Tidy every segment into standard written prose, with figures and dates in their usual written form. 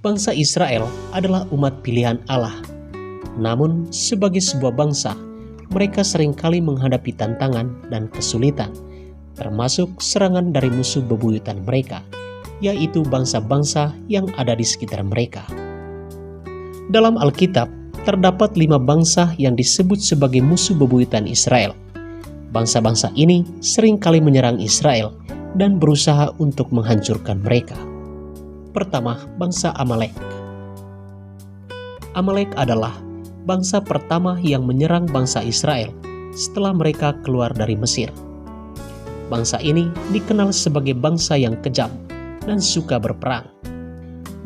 Bangsa Israel adalah umat pilihan Allah. Namun, sebagai sebuah bangsa, mereka seringkali menghadapi tantangan dan kesulitan, termasuk serangan dari musuh bebuyutan mereka, yaitu bangsa-bangsa yang ada di sekitar mereka. Dalam Alkitab, terdapat 5 bangsa yang disebut sebagai musuh bebuyutan Israel. Bangsa-bangsa ini seringkali menyerang Israel dan berusaha untuk menghancurkan mereka. Pertama, bangsa Amalek. Amalek adalah bangsa pertama yang menyerang bangsa Israel setelah mereka keluar dari Mesir. Bangsa ini dikenal sebagai bangsa yang kejam dan suka berperang.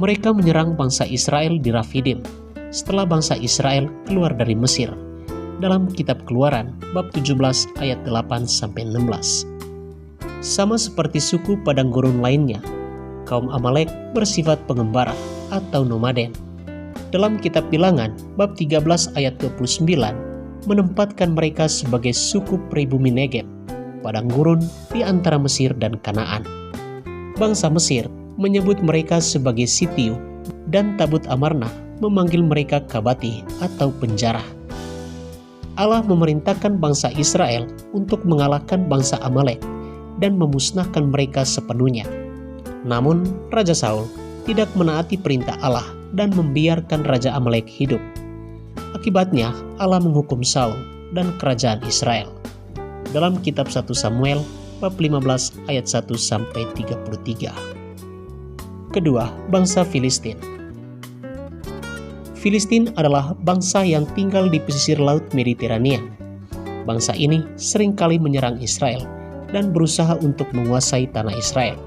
Mereka menyerang bangsa Israel di Rafidim setelah bangsa Israel keluar dari Mesir, dalam kitab Keluaran bab 17 ayat 8-16. Sama seperti suku padang gurun lainnya, kaum Amalek bersifat pengembara atau nomaden. Dalam kitab Bilangan bab 13 ayat 29 menempatkan mereka sebagai suku pribumi Negeb, padang gurun di antara Mesir dan Kanaan. Bangsa Mesir menyebut mereka sebagai Sitiu, dan Tabut Amarna memanggil mereka Kabati atau penjara. Allah memerintahkan bangsa Israel untuk mengalahkan bangsa Amalek dan memusnahkan mereka sepenuhnya. Namun, Raja Saul tidak menaati perintah Allah dan membiarkan Raja Amalek hidup. Akibatnya, Allah menghukum Saul dan kerajaan Israel. Dalam kitab 1 Samuel bab 15 ayat 1-33. Kedua, bangsa Filistin. Filistin adalah bangsa yang tinggal di pesisir Laut Mediterania. Bangsa ini seringkali menyerang Israel dan berusaha untuk menguasai tanah Israel.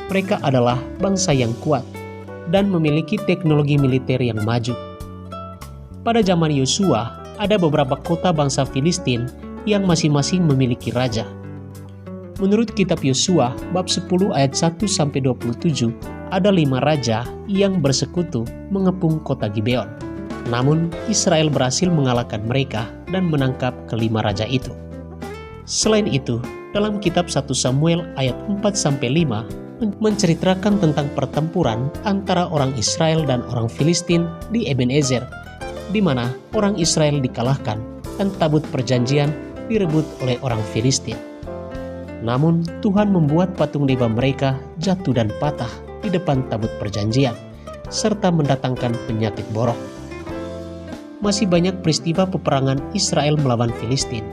Mereka adalah bangsa yang kuat dan memiliki teknologi militer yang maju. Pada zaman Yosua, ada beberapa kota bangsa Filistin yang masing-masing memiliki raja. Menurut kitab Yosua bab 10 ayat 1-27, ada 5 raja yang bersekutu mengepung kota Gibeon. Namun, Israel berhasil mengalahkan mereka dan menangkap kelima raja itu. Selain itu, dalam kitab 1 Samuel ayat 4-5 menceritakan tentang pertempuran antara orang Israel dan orang Filistin di Ebenezer, di mana orang Israel dikalahkan dan tabut perjanjian direbut oleh orang Filistin. Namun, Tuhan membuat patung dewa mereka jatuh dan patah di depan tabut perjanjian, serta mendatangkan penyakit borok. Masih banyak peristiwa peperangan Israel melawan Filistin.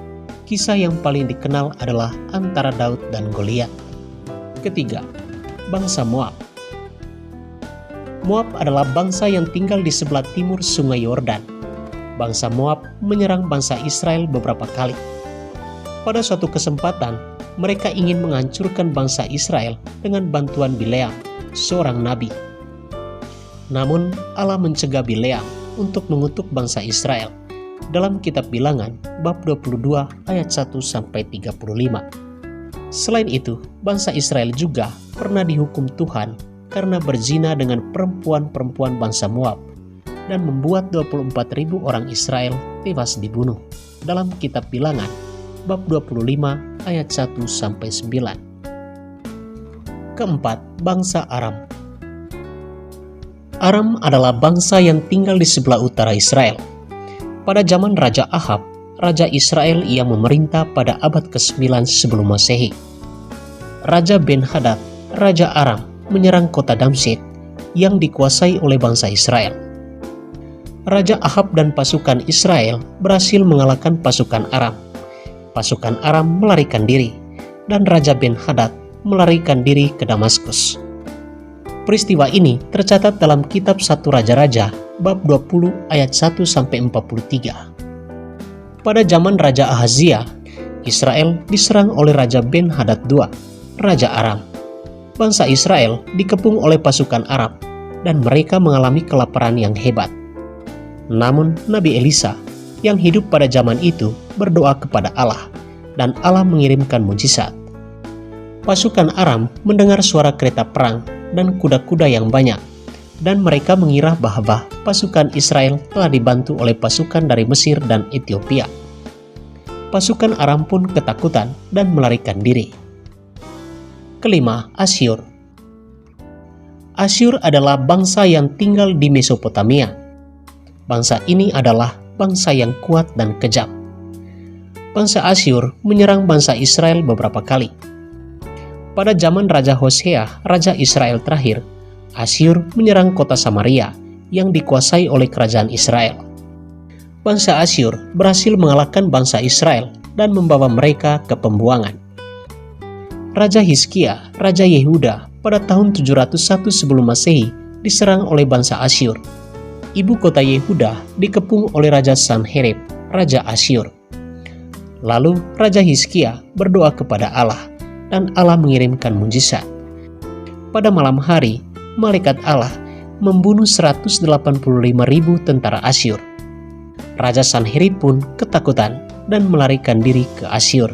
Kisah yang paling dikenal adalah antara Daud dan Goliat. Ketiga, bangsa Moab. Moab adalah bangsa yang tinggal di sebelah timur Sungai Yordan. Bangsa Moab menyerang bangsa Israel beberapa kali. Pada suatu kesempatan, mereka ingin menghancurkan bangsa Israel dengan bantuan Bileam, seorang nabi. Namun, Allah mencegah Bileam untuk mengutuk bangsa Israel dalam kitab Bilangan bab 22 ayat 1-35. Selain itu, bangsa Israel juga pernah dihukum Tuhan karena berzina dengan perempuan-perempuan bangsa Moab dan membuat 24.000 orang Israel tewas dibunuh dalam kitab Bilangan bab 25 ayat 1-9. Keempat, bangsa Aram. Aram adalah bangsa yang tinggal di sebelah utara Israel. Pada zaman Raja Ahab, Raja Israel yang memerintah pada abad ke-9 sebelum Masehi. Raja Ben-Hadad, Raja Aram, menyerang kota Damsyik yang dikuasai oleh bangsa Israel. Raja Ahab dan pasukan Israel berhasil mengalahkan pasukan Aram. Pasukan Aram melarikan diri, dan Raja Ben-Hadad melarikan diri ke Damaskus. Peristiwa ini tercatat dalam kitab 1 Raja-Raja bab 20 ayat 1-43. Pada zaman Raja Ahazia, Israel diserang oleh Raja Ben-Hadad II, Raja Aram. Bangsa Israel dikepung oleh pasukan Arab dan mereka mengalami kelaparan yang hebat. Namun Nabi Elisa yang hidup pada zaman itu berdoa kepada Allah dan Allah mengirimkan mujizat. Pasukan Aram mendengar suara kereta perang dan kuda-kuda yang banyak, dan mereka mengira bahwa pasukan Israel telah dibantu oleh pasukan dari Mesir dan Ethiopia. Pasukan Aram pun ketakutan dan melarikan diri. Kelima, Asyur. Asyur adalah bangsa yang tinggal di Mesopotamia. Bangsa ini adalah bangsa yang kuat dan kejam. Bangsa Asyur menyerang bangsa Israel beberapa kali. Pada zaman Raja Hosea, Raja Israel terakhir, Asyur menyerang kota Samaria yang dikuasai oleh kerajaan Israel. Bangsa Asyur berhasil mengalahkan bangsa Israel dan membawa mereka ke pembuangan. Raja Hizkia, Raja Yehuda, pada tahun 701 sebelum Masehi diserang oleh bangsa Asyur. Ibu kota Yehuda dikepung oleh Raja Sanherib, Raja Asyur. Lalu Raja Hizkia berdoa kepada Allah, dan Allah mengirimkan mujizat. Pada malam hari, malaikat Allah membunuh 185.000 tentara Asyur. Raja Sanherib pun ketakutan dan melarikan diri ke Asyur.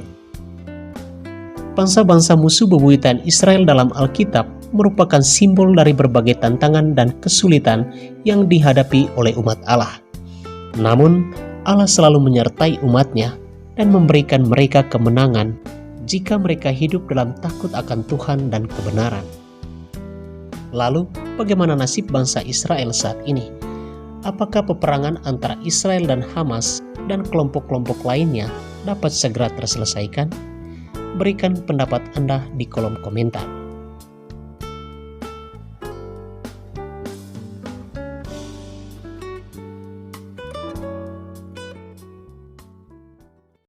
Bangsa-bangsa musuh bebuyutan Israel dalam Alkitab merupakan simbol dari berbagai tantangan dan kesulitan yang dihadapi oleh umat Allah. Namun, Allah selalu menyertai umatnya dan memberikan mereka kemenangan jika mereka hidup dalam takut akan Tuhan dan kebenaran. Lalu, bagaimana nasib bangsa Israel saat ini? Apakah peperangan antara Israel dan Hamas dan kelompok-kelompok lainnya dapat segera terselesaikan? Berikan pendapat Anda di kolom komentar.